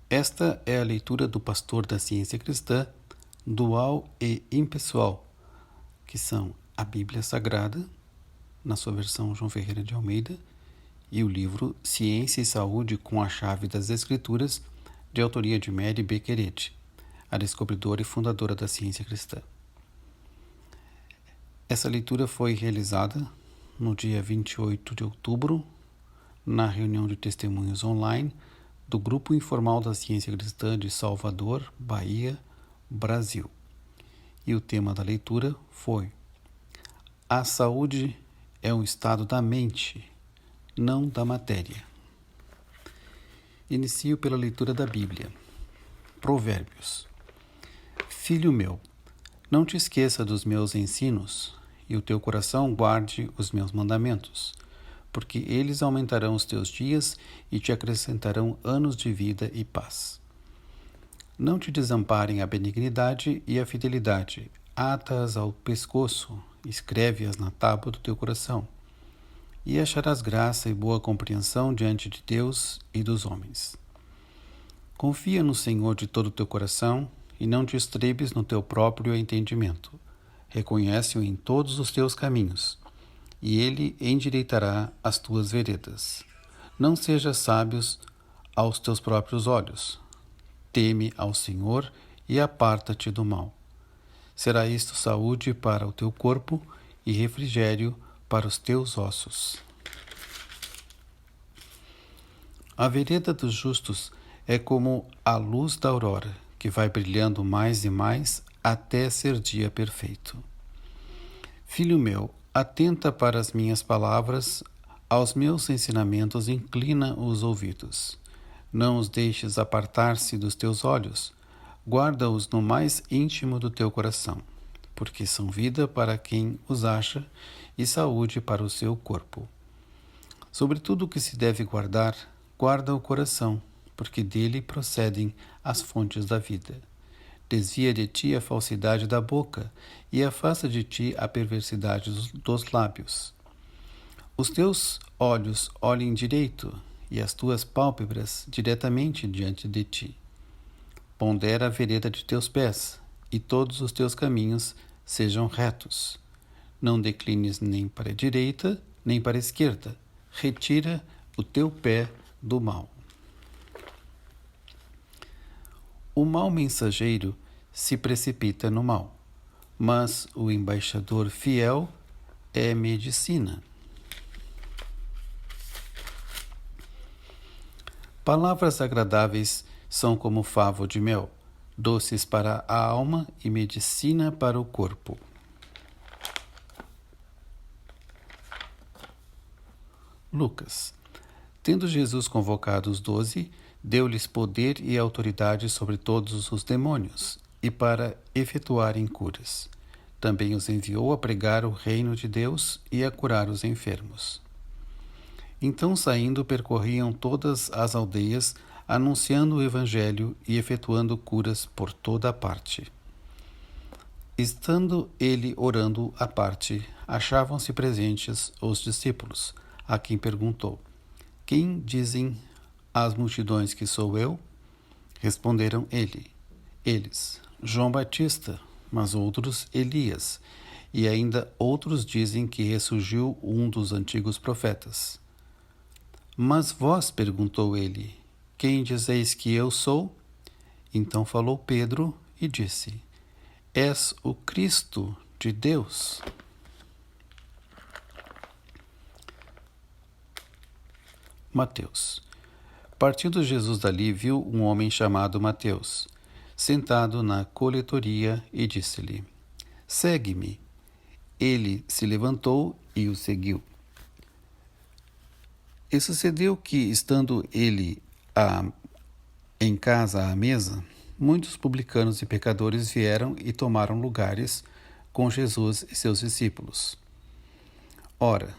Esta é a leitura do pastor da ciência cristã, dual e impessoal, que são a Bíblia Sagrada, na sua versão João Ferreira de Almeida, e o livro Ciência e Saúde com a Chave das Escrituras, de autoria de Mary Bequerete, a descobridora e fundadora da ciência cristã. Essa leitura foi realizada no dia 28 de outubro, na reunião de testemunhos online do Grupo Informal da Ciência Cristã de Salvador, Bahia, Brasil. E o tema da leitura foi: a saúde é um estado da mente, não da matéria. Inicio pela leitura da Bíblia. Provérbios. Filho meu, não te esqueça dos meus ensinos, e o teu coração guarde os meus mandamentos, porque eles aumentarão os teus dias e te acrescentarão anos de vida e paz. Não te desamparem a benignidade e a fidelidade, ata-as ao pescoço, escreve-as na tábua do teu coração, e acharás graça e boa compreensão diante de Deus e dos homens. Confia no Senhor de todo o teu coração e não te estrebes no teu próprio entendimento. Reconhece-o em todos os teus caminhos, e ele endireitará as tuas veredas. Não sejas sábios aos teus próprios olhos. Teme ao Senhor e aparta-te do mal. Será isto saúde para o teu corpo e refrigério para os teus ossos. A vereda dos justos é como a luz da aurora, que vai brilhando mais e mais até ser dia perfeito. Filho meu, atenta para as minhas palavras, aos meus ensinamentos inclina os ouvidos. Não os deixes apartar-se dos teus olhos, guarda-os no mais íntimo do teu coração, porque são vida para quem os acha e saúde para o seu corpo. Sobre tudo o que se deve guardar, guarda o coração, porque dele procedem as fontes da vida. Desvia de ti a falsidade da boca e afasta de ti a perversidade dos lábios. Os teus olhos olhem direito e as tuas pálpebras diretamente diante de ti. Pondera a vereda de teus pés e todos os teus caminhos sejam retos. Não declines nem para a direita, nem para a esquerda. Retira o teu pé do mal. O mau mensageiro se precipita no mal, mas o embaixador fiel é medicina. Palavras agradáveis são como favo de mel, doces para a alma e medicina para o corpo. Lucas. Tendo Jesus convocado os 12, deu-lhes poder e autoridade sobre todos os demônios, e para efetuarem curas. Também os enviou a pregar o reino de Deus e a curar os enfermos. Então, saindo, percorriam todas as aldeias, anunciando o evangelho e efetuando curas por toda a parte. Estando ele orando à parte, achavam-se presentes os discípulos, a quem perguntou: quem dizem as multidões que sou eu? Responderam eles: João Batista, mas outros Elias, e ainda outros dizem que ressurgiu um dos antigos profetas. Mas vós, perguntou ele, quem dizeis que eu sou? Então falou Pedro e disse: És o Cristo de Deus. Mateus. Partindo Jesus dali, viu um homem chamado Mateus, sentado na coletoria, e disse-lhe: segue-me. Ele se levantou e o seguiu. E sucedeu que, estando ele em casa à mesa, muitos publicanos e pecadores vieram e tomaram lugares com Jesus e seus discípulos. Ora,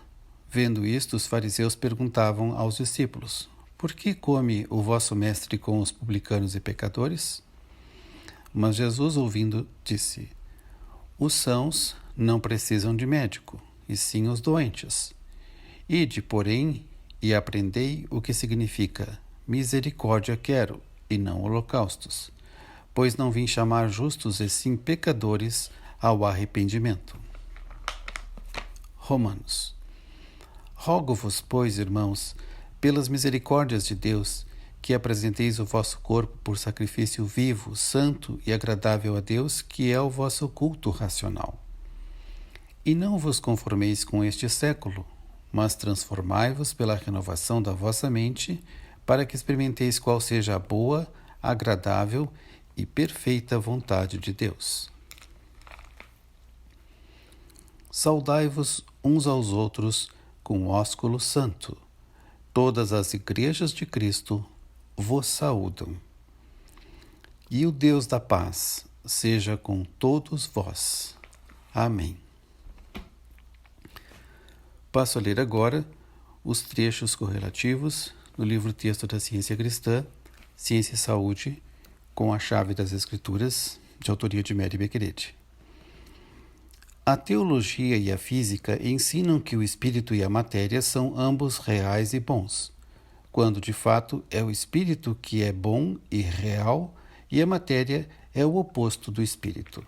vendo isto, os fariseus perguntavam aos discípulos: por que come o vosso mestre com os publicanos e pecadores? Mas Jesus, ouvindo, disse: os sãos não precisam de médico, e sim os doentes. Ide, porém, e aprendei o que significa misericórdia quero, e não holocaustos, pois não vim chamar justos e sim pecadores ao arrependimento. Romanos. Rogo-vos, pois, irmãos, pelas misericórdias de Deus, que apresenteis o vosso corpo por sacrifício vivo, santo e agradável a Deus, que é o vosso culto racional. E não vos conformeis com este século, mas transformai-vos pela renovação da vossa mente, para que experimenteis qual seja a boa, agradável e perfeita vontade de Deus. Saudai-vos uns aos outros com ósculo santo. Todas as igrejas de Cristo vos saúdam. E o Deus da paz seja com todos vós. Amém. Passo a ler agora os trechos correlativos no livro Texto da Ciência Cristã, Ciência e Saúde, com a Chave das Escrituras, de autoria de Mary Bequerete. A teologia e a física ensinam que o espírito e a matéria são ambos reais e bons, quando de fato é o espírito que é bom e real e a matéria é o oposto do espírito.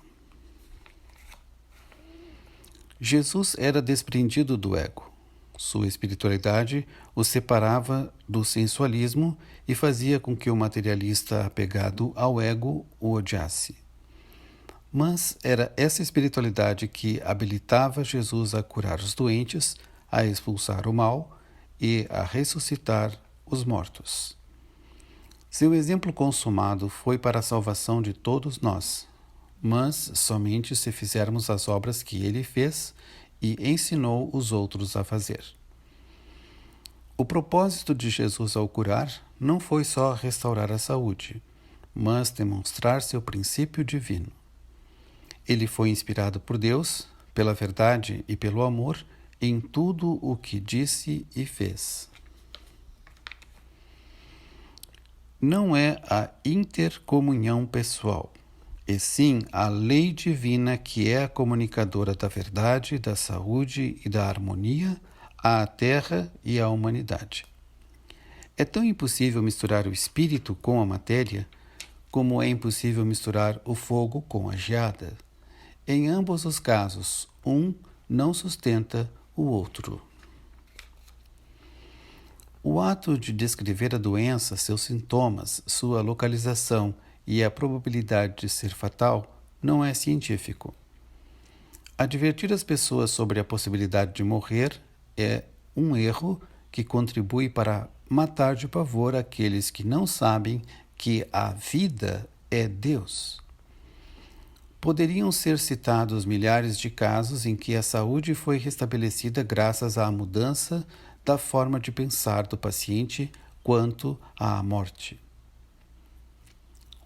Jesus era desprendido do ego. Sua espiritualidade o separava do sensualismo e fazia com que o materialista apegado ao ego o odiasse. Mas era essa espiritualidade que habilitava Jesus a curar os doentes, a expulsar o mal e a ressuscitar os mortos. Seu exemplo consumado foi para a salvação de todos nós, mas somente se fizermos as obras que ele fez e ensinou os outros a fazer. O propósito de Jesus ao curar não foi só restaurar a saúde, mas demonstrar seu princípio divino. Ele foi inspirado por Deus, pela verdade e pelo amor em tudo o que disse e fez. Não é a intercomunhão pessoal, e sim a lei divina que é a comunicadora da verdade, da saúde e da harmonia à terra e à humanidade. É tão impossível misturar o espírito com a matéria, como é impossível misturar o fogo com a geada. Em ambos os casos, um não sustenta o outro. O ato de descrever a doença, seus sintomas, sua localização e a probabilidade de ser fatal não é científico. Advertir as pessoas sobre a possibilidade de morrer é um erro que contribui para matar de pavor aqueles que não sabem que a vida é Deus. Poderiam ser citados milhares de casos em que a saúde foi restabelecida graças à mudança da forma de pensar do paciente quanto à morte.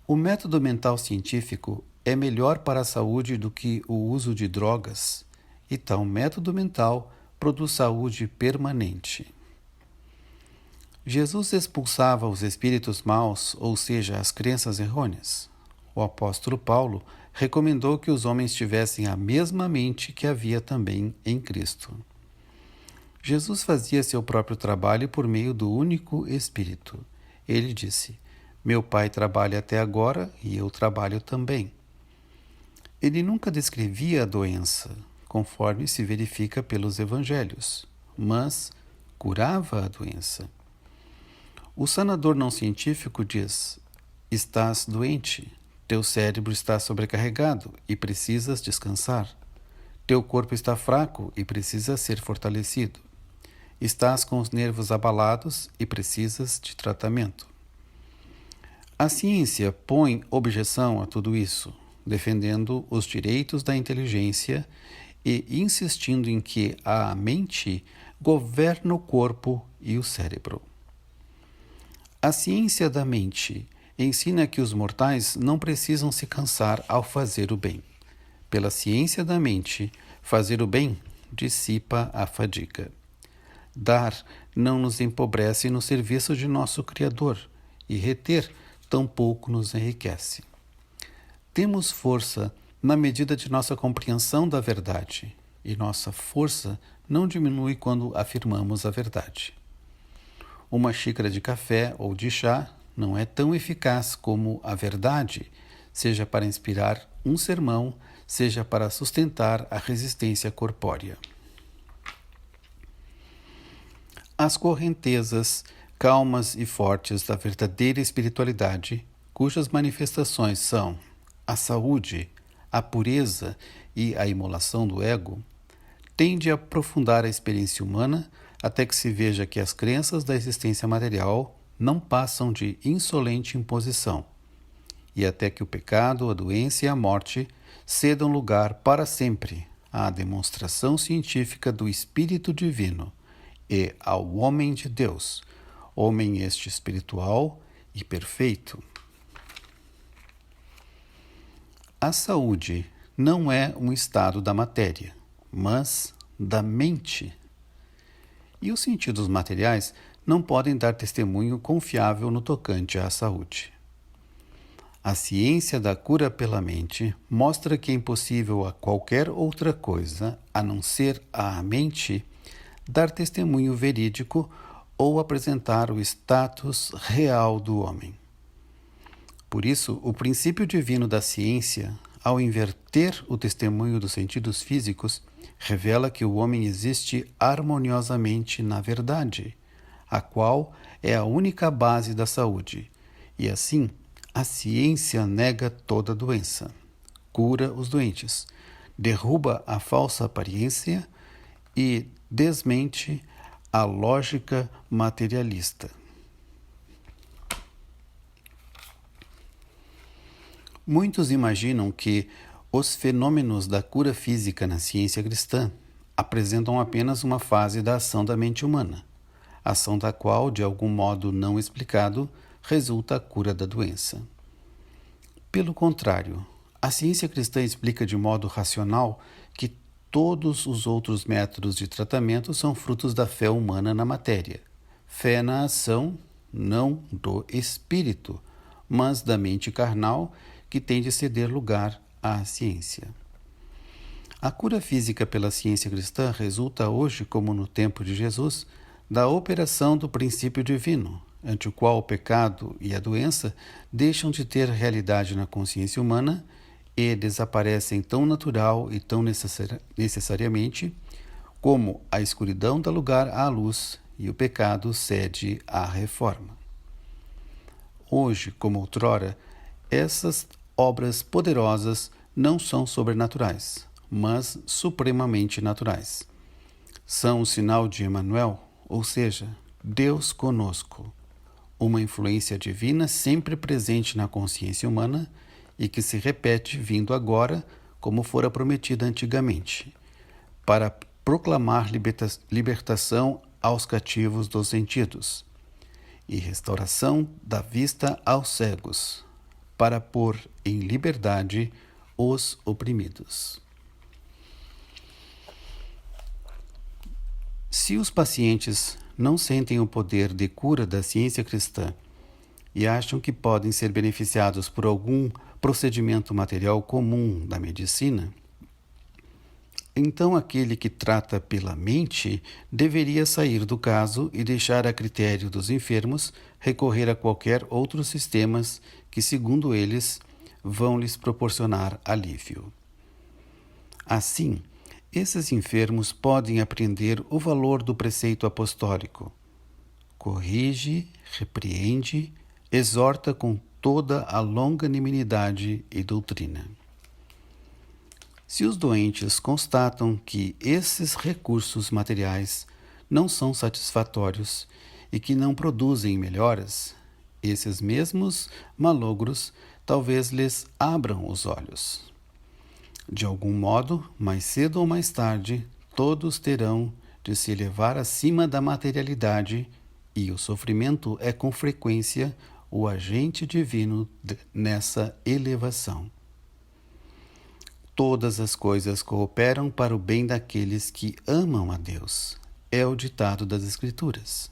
O método mental científico é melhor para a saúde do que o uso de drogas, e tal método mental produz saúde permanente. Jesus expulsava os espíritos maus, ou seja, as crenças errôneas. O apóstolo Paulo recomendou que os homens tivessem a mesma mente que havia também em Cristo. Jesus fazia seu próprio trabalho por meio do único Espírito. Ele disse: "Meu Pai trabalha até agora e eu trabalho também." Ele nunca descrevia a doença, conforme se verifica pelos evangelhos, mas curava a doença. O sanador não científico diz: "Estás doente. Teu cérebro está sobrecarregado e precisas descansar. Teu corpo está fraco e precisa ser fortalecido. Estás com os nervos abalados e precisas de tratamento." A ciência põe objeção a tudo isso, defendendo os direitos da inteligência e insistindo em que a mente governa o corpo e o cérebro. A ciência da mente ensina que os mortais não precisam se cansar ao fazer o bem. Pela ciência da mente, fazer o bem dissipa a fadiga. Dar não nos empobrece no serviço de nosso Criador, e reter tampouco nos enriquece. Temos força na medida de nossa compreensão da verdade, e nossa força não diminui quando afirmamos a verdade. Uma xícara de café ou de chá não é tão eficaz como a verdade, seja para inspirar um sermão, seja para sustentar a resistência corpórea. As correntezas calmas e fortes da verdadeira espiritualidade, cujas manifestações são a saúde, a pureza e a imolação do ego, tende a aprofundar a experiência humana até que se veja que as crenças da existência material não passam de insolente imposição, e até que o pecado, a doença e a morte cedam lugar para sempre à demonstração científica do Espírito Divino e ao homem de Deus, homem este espiritual e perfeito. A saúde não é um estado da matéria, mas da mente. E os sentidos materiais não podem dar testemunho confiável no tocante à saúde. A ciência da cura pela mente mostra que é impossível a qualquer outra coisa, a não ser à mente, dar testemunho verídico ou apresentar o status real do homem. Por isso, o princípio divino da ciência, ao inverter o testemunho dos sentidos físicos, revela que o homem existe harmoniosamente na verdade, a qual é a única base da saúde, e assim a ciência nega toda doença, cura os doentes, derruba a falsa aparência e desmente a lógica materialista. Muitos imaginam que os fenômenos da cura física na ciência cristã apresentam apenas uma fase da ação da mente humana, ação da qual, de algum modo não explicado, resulta a cura da doença. Pelo contrário, a ciência cristã explica de modo racional que todos os outros métodos de tratamento são frutos da fé humana na matéria, fé na ação, não do espírito, mas da mente carnal, que tem de ceder lugar à ciência. A cura física pela ciência cristã resulta hoje, como no tempo de Jesus, da operação do princípio divino, ante o qual o pecado e a doença deixam de ter realidade na consciência humana e desaparecem tão natural e tão necessariamente como a escuridão dá lugar à luz e o pecado cede à reforma. Hoje, como outrora, essas obras poderosas não são sobrenaturais, mas supremamente naturais. São o sinal de Emmanuel, ou seja, Deus conosco, uma influência divina sempre presente na consciência humana e que se repete vindo agora como fora prometida antigamente, para proclamar libertação aos cativos dos sentidos e restauração da vista aos cegos, para pôr em liberdade os oprimidos. Se os pacientes não sentem o poder de cura da ciência cristã e acham que podem ser beneficiados por algum procedimento material comum da medicina, então aquele que trata pela mente deveria sair do caso e deixar a critério dos enfermos recorrer a qualquer outros sistemas que, segundo eles, vão lhes proporcionar alívio. Assim, esses enfermos podem aprender o valor do preceito apostólico. Corrige, repreende, exorta com toda a longanimidade e doutrina. Se os doentes constatam que esses recursos materiais não são satisfatórios e que não produzem melhoras, esses mesmos malogros talvez lhes abram os olhos. De algum modo, mais cedo ou mais tarde, todos terão de se elevar acima da materialidade e o sofrimento é com frequência o agente divino nessa elevação. Todas as coisas cooperam para o bem daqueles que amam a Deus, é o ditado das Escrituras.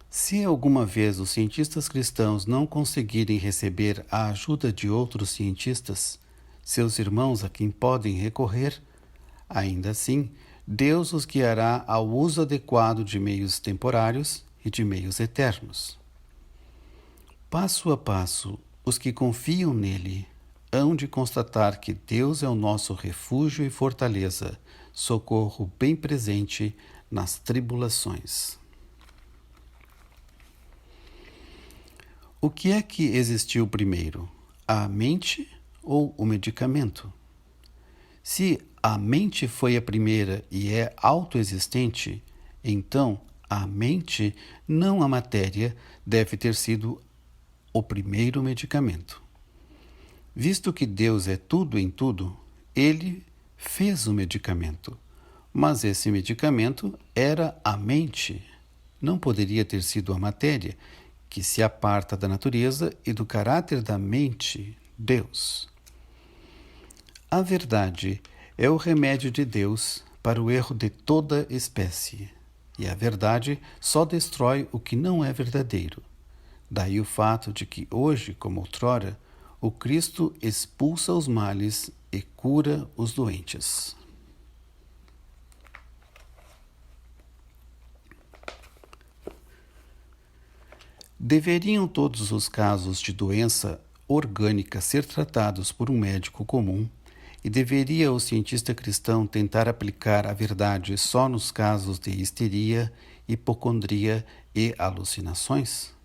Se alguma vez os cientistas cristãos não conseguirem receber a ajuda de outros cientistas, seus irmãos a quem podem recorrer, ainda assim, Deus os guiará ao uso adequado de meios temporários e de meios eternos. Passo a passo, os que confiam nele hão de constatar que Deus é o nosso refúgio e fortaleza, socorro bem presente nas tribulações. O que é que existiu primeiro, a mente ou o medicamento? Se a mente foi a primeira e é autoexistente, então a mente, não a matéria, deve ter sido o primeiro medicamento. Visto que Deus é tudo em tudo, ele fez o medicamento. Mas esse medicamento era a mente. Não poderia ter sido a matéria, que se aparta da natureza e do caráter da mente, Deus. A verdade é o remédio de Deus para o erro de toda espécie. E a verdade só destrói o que não é verdadeiro. Daí o fato de que hoje, como outrora, o Cristo expulsa os males e cura os doentes. Deveriam todos os casos de doença orgânica ser tratados por um médico comum, e deveria o cientista cristão tentar aplicar a verdade só nos casos de histeria, hipocondria e alucinações?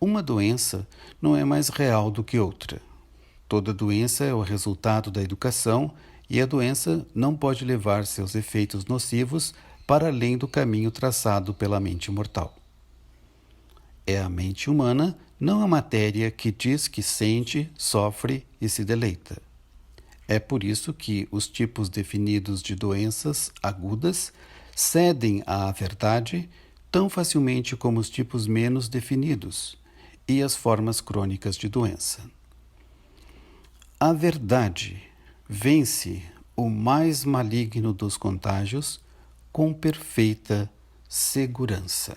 Uma doença não é mais real do que outra. Toda doença é o resultado da educação e a doença não pode levar seus efeitos nocivos para além do caminho traçado pela mente mortal. É a mente humana, não a matéria, que diz que sente, sofre e se deleita. É por isso que os tipos definidos de doenças agudas cedem à verdade tão facilmente como os tipos menos definidos e as formas crônicas de doença. A verdade vence o mais maligno dos contágios com perfeita segurança.